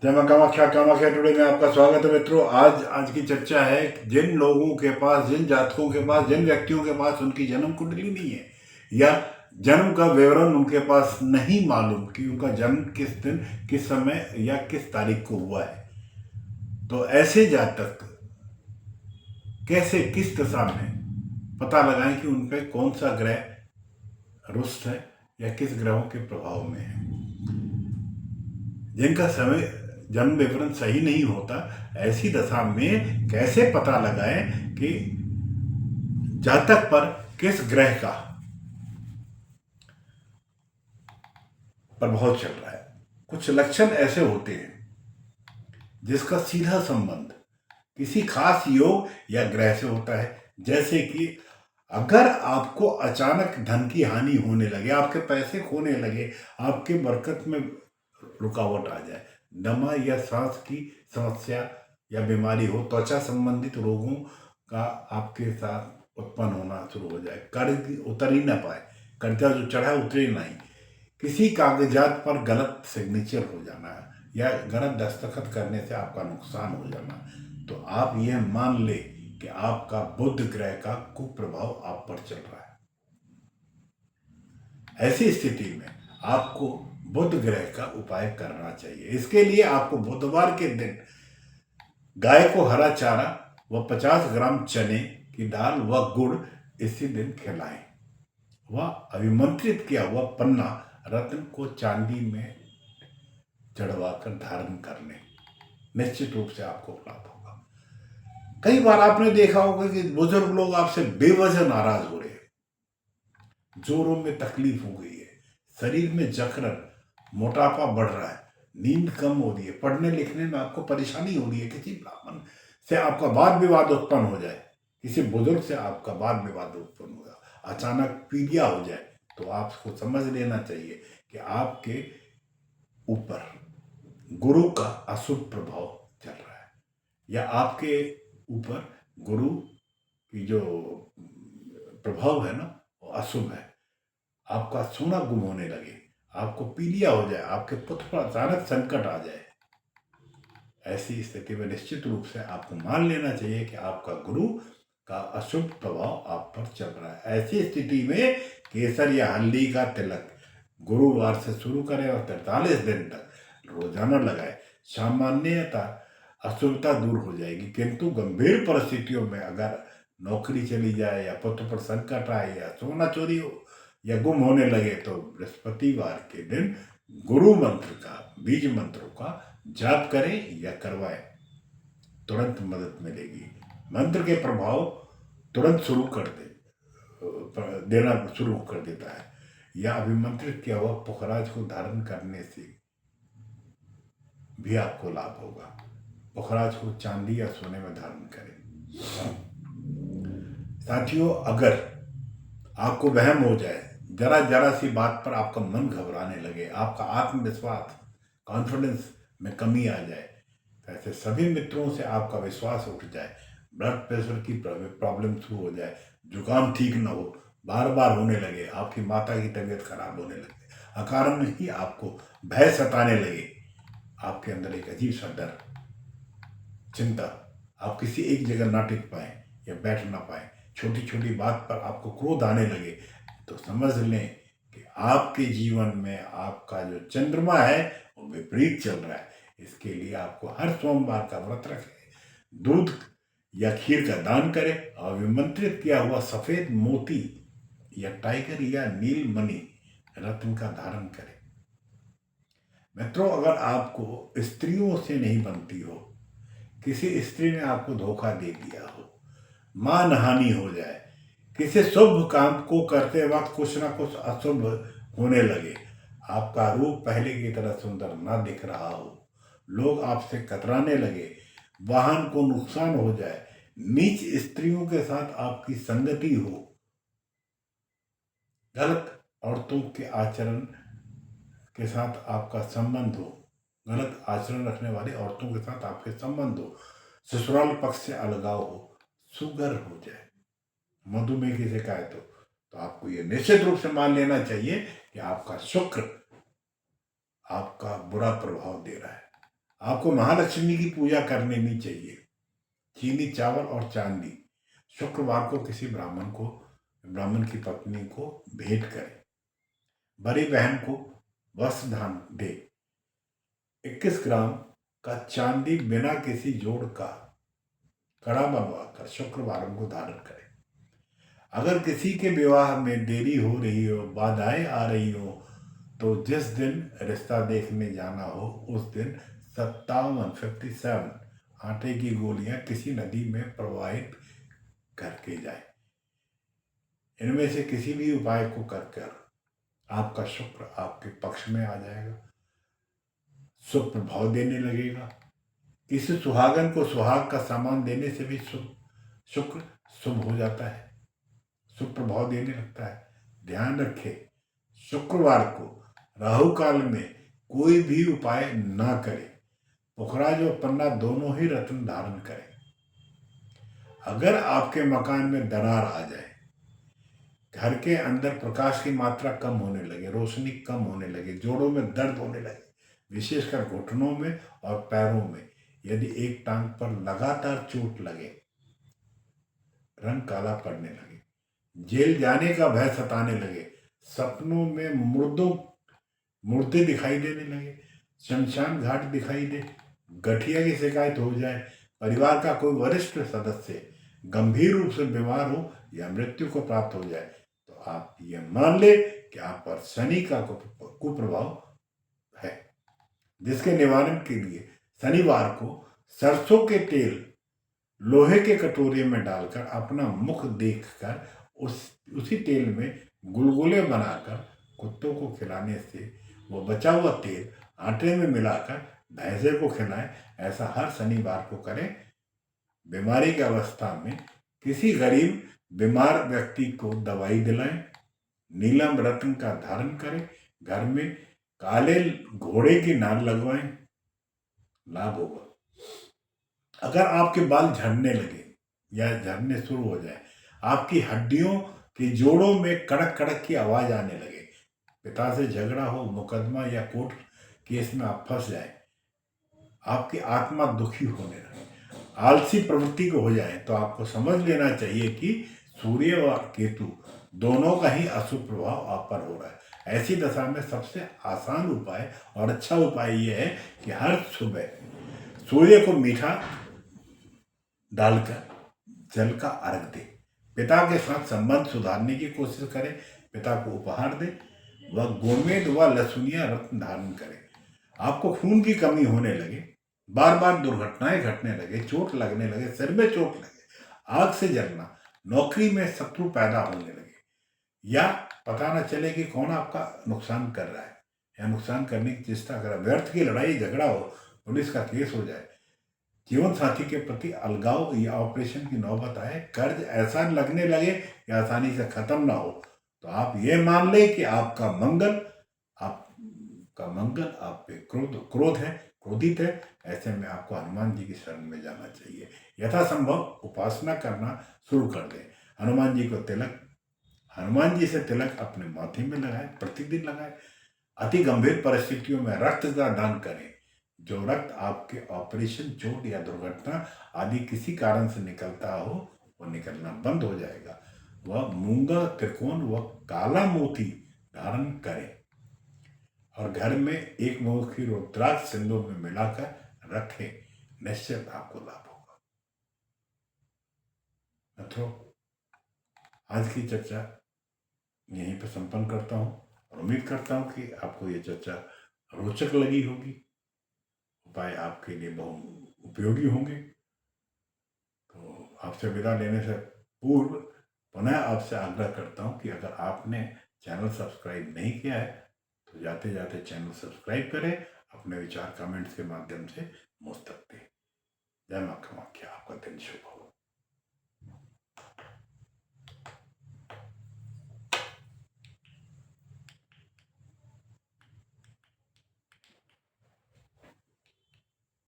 जय मां कामाख्या। कामाख्या टुडे में आपका स्वागत है मित्रों। आज की चर्चा है जिन लोगों के पास, जिन जातकों के पास, जिन व्यक्तियों के पास उनकी जन्म कुंडली नहीं है या जन्म का विवरण उनके पास नहीं मालूम कि उनका जन्म किस दिन, किस समय या किस तारीख को हुआ है, तो ऐसे जातक कैसे, किस दशा में पता लगाएं कि उन पर कौन सा ग्रह रुष्ट है या किस ग्रहों के प्रभाव में है। जिनका समय जन्म विवरण सही नहीं होता, ऐसी दशा में कैसे पता लगाएं कि जातक पर किस ग्रह का प्रभाव चल रहा है। कुछ लक्षण ऐसे होते हैं जिसका सीधा संबंध किसी खास योग या ग्रह से होता है। जैसे कि अगर आपको अचानक धन की हानि होने लगे, आपके पैसे खोने लगे, आपके बरकत में रुकावट आ जाए, दमा या सांस की समस्या या बीमारी हो, त्वचा संबंधित रोगों का आपके साथ उत्पन्न होना शुरू हो जाए, कर्ज उतर ही ना पाए, कर्जा जो चढ़ा उतरे नहीं, किसी कागजात पर गलत सिग्नेचर हो जाना या गलत दस्तखत करने से आपका नुकसान हो जाना, तो आप यह मान ले कि आपका बुध ग्रह का कुप्रभाव आप पर चल रहा है। ऐसी स्थिति में आपको बुध ग्रह का उपाय करना चाहिए। इसके लिए आपको बुधवार के दिन गाय को हरा चारा व 50 ग्राम चने की दाल व गुड़ इसी दिन खिलाएं। वह अभिमंत्रित किया हुआ पन्ना रत्न को चांदी में चढ़वाकर धारण कर लें। निश्चित रूप से आपको प्राप्त होगा। कई बार आपने देखा होगा कि बुजुर्ग लोग आपसे बेवजह नाराज हो रहे हैं, जोड़ों में तकलीफ हो गई है, शरीर में जकड़न, मोटापा बढ़ रहा है, नींद कम हो रही है, पढ़ने लिखने में आपको परेशानी हो रही है, किसी ब्राह्मण से आपका वाद विवाद उत्पन्न हो जाए, किसी बुजुर्ग से आपका वाद विवाद उत्पन्न हो जाए, अचानक पीलिया हो जाए, तो आपको समझ लेना चाहिए कि आपके ऊपर गुरु का अशुभ प्रभाव चल रहा है या आपके ऊपर गुरु की जो प्रभाव है ना, वो अशुभ है। आपका सोना गुम होने लगे, आपको पीलिया हो जाए, आपके पुत्र पर अचानक संकट आ जाए, ऐसी स्थिति में निश्चित रूप से आपको मान लेना चाहिए कि आपका गुरु का अशुभ प्रभाव आप पर चल रहा है। ऐसी स्थिति में केसर या हल्दी का तिलक गुरुवार से शुरू करें और 43 दिन तक रोजाना लगाए। सामान्यतः अशुभता दूर हो जाएगी, किंतु गंभीर परिस्थितियों में अगर नौकरी चली जाए या पुत्र पर संकट आए या सोना चोरी हो या गुम होने लगे, तो बृहस्पतिवार के दिन गुरु मंत्र का, बीज मंत्रों का जाप करें या करवाएं, तुरंत मदद मिलेगी। मंत्र के प्रभाव तुरंत शुरू कर देना शुरू कर देता है। या अभिमंत्रित किया हुआ पुखराज को धारण करने से भी आपको लाभ होगा। पुखराज को चांदी या सोने में धारण करें। साथियों, अगर आपको वहम हो जाए, जरा जरा सी बात पर आपका मन घबराने लगे, आपका आत्मविश्वास, कॉन्फिडेंस में कमी आ जाए, तो ऐसे सभी मित्रों से आपका विश्वास उठ जाए, ब्लड प्रेशर की प्रॉब्लम शुरू हो जाए, जुकाम ठीक ना हो, बार बार होने लगे, आपकी माता की तबीयत खराब होने लगे, अकारण ही आपको भय सताने लगे, आपके अंदर एक अजीब सा डर, चिंता, आप किसी एक जगह ना टिक पाए या बैठ ना पाए, छोटी छोटी बात पर आपको क्रोध आने लगे, तो समझ लें कि आपके जीवन में आपका जो चंद्रमा है वो विपरीत चल रहा है। इसके लिए आपको हर सोमवार का व्रत रखें, दूध या खीर का दान करें और विमंत्रित किया हुआ सफेद मोती या टाइगर या नील मणि रत्न का धारण करें। मित्रों, अगर आपको स्त्रियों से नहीं बनती हो, किसी स्त्री ने आपको धोखा दे दिया हो, मानहानि हो जाए, किसी शुभ काम को करते वक्त कुछ ना कुछ अशुभ होने लगे, आपका रूप पहले की तरह सुंदर ना दिख रहा हो, लोग आपसे कतराने लगे, वाहन को नुकसान हो जाए, नीच स्त्रियों के साथ आपकी संगति हो, गलत औरतों के आचरण के साथ आपका संबंध हो, गलत आचरण रखने वाली औरतों के साथ आपके संबंध हो, ससुराल पक्ष से अलगाव हो, शुगर हो जाए, मधुमेह की शिकायत हो, तो आपको यह निश्चित रूप से मान लेना चाहिए कि आपका शुक्र आपका बुरा प्रभाव दे रहा है। आपको महालक्ष्मी की पूजा कर लेनी चाहिए। चीनी, चावल और चांदी शुक्रवार को किसी ब्राह्मण की पत्नी को भेंट करें। बड़ी बहन को वस्त्र दान दे। 21 ग्राम का चांदी बिना किसी जोड़ का कड़ा बनवाकर शुक्रवार को धारण करें। अगर किसी के विवाह में देरी हो रही हो, बाधाएं आ रही हो, तो जिस दिन रिश्ता देखने जाना हो उस दिन 57 आटे की गोलियां किसी नदी में प्रवाहित करके जाए। इनमें से किसी भी उपाय को कर आपका शुक्र आपके पक्ष में आ जाएगा, शुभ प्रभाव देने लगेगा। किसी सुहागन को सुहाग का सामान देने से भी शुक्र शुभ हो जाता है, शुभ प्रभाव देने लगता है। ध्यान रखें, शुक्रवार को राहु काल में कोई भी उपाय ना करें। पुखराज और पन्ना दोनों ही रत्न धारण करें। अगर आपके मकान में दरार आ जाए, घर के अंदर प्रकाश की मात्रा कम होने लगे, रोशनी कम होने लगे, जोड़ों में दर्द होने लगे, विशेषकर घुटनों में और पैरों में, यदि एक टांग पर लगातार चोट लगे, रंग काला पड़ने लगे, जेल जाने का भय सताने लगे, सपनों में मुर्दे दिखाई देने लगे, शमशान घाट दिखाई दे, गठिया की शिकायत हो जाए, परिवार का कोई वरिष्ठ सदस्य गंभीर रूप से बीमार हो या मृत्यु को प्राप्त हो जाए, तो आप ये मान ले कि आप पर शनि का कुप्रभाव है, जिसके निवारण के लिए शनिवार को सरसों के तेल लोहे के कटोरे में डालकर अपना मुख देखकर उसी तेल में गुलगुले बनाकर कुत्तों को खिलाने से वो बचा हुआ तेल आटे में मिलाकर भैंसे को खिलाएं। ऐसा हर शनिवार को करें। बीमारी की अवस्था में किसी गरीब बीमार व्यक्ति को दवाई दिलाएं। नीलम रत्न का धारण करें। घर में काले घोड़े की नाल लगवाएं, लाभ होगा। अगर आपके बाल झड़ने लगे या झड़ने शुरू हो जाए, आपकी हड्डियों के जोड़ों में कड़क कड़क की आवाज आने लगे, पिता से झगड़ा हो, मुकदमा या कोर्ट केस में आप फंस जाए, आपकी आत्मा दुखी होने लगे, आलसी प्रवृत्ति को हो जाए, तो आपको समझ लेना चाहिए कि सूर्य और केतु दोनों का ही अशुभ प्रभाव आप पर हो रहा है। ऐसी दशा में सबसे आसान उपाय और अच्छा उपाय यह है कि हर सुबह सूर्य को मीठा डालकर जल का अर्घ दे। पिता के साथ संबंध सुधारने की कोशिश करें। पिता को उपहार दे। वह गोमेद व लहसुनिया रत्न धारण करे। आपको खून की कमी होने लगे, बार बार दुर्घटनाएं घटने लगे, चोट लगने लगे, सिर में चोट लगे, आग से जलना, नौकरी में शत्रु पैदा होने लगे, या पता न चले कि कौन आपका नुकसान कर रहा है या नुकसान करने की चेष्टा कर रहा है, व्यर्थ की लड़ाई झगड़ा हो, पुलिस का केस हो जाए, जीवन साथी के प्रति अलगाव या ऑपरेशन की नौबत आए, कर्ज ऐसा लगने लगे कि आसानी से खत्म ना हो, तो आप ये मान ले कि आपका मंगल आप पे क्रोध है, क्रोधित है। ऐसे में आपको हनुमान जी की शरण में जाना चाहिए। यथासंभव उपासना करना शुरू कर दें। हनुमान जी से तिलक अपने माथे में लगाए, प्रतिदिन लगाए। अति गंभीर परिस्थितियों में रक्त का दान करें। जो रक्त आपके ऑपरेशन, चोट या दुर्घटना आदि किसी कारण से निकलता हो, वो निकलना बंद हो जाएगा। वह मूंगा, त्रिकोण व काला मोती धारण करें और घर में एक मुखी रुद्राक्ष सिंदूर में मिलाकर रखें। निश्चित आपको लाभ होगा। मित्रों, आज की चर्चा यहीं पर संपन्न करता हूँ और उम्मीद करता हूँ कि आपको ये चर्चा रोचक लगी होगी, उपाय आपके लिए बहुत उपयोगी होंगे। तो आपसे विदा लेने से पूर्व पुनः आपसे आग्रह करता हूँ कि अगर आपने चैनल सब्सक्राइब नहीं किया है तो जाते जाते चैनल सब्सक्राइब करें। अपने विचार कमेंट्स के माध्यम से मुझ तक दें। जय मां कामाख्या। आपका दिन शुभ हो।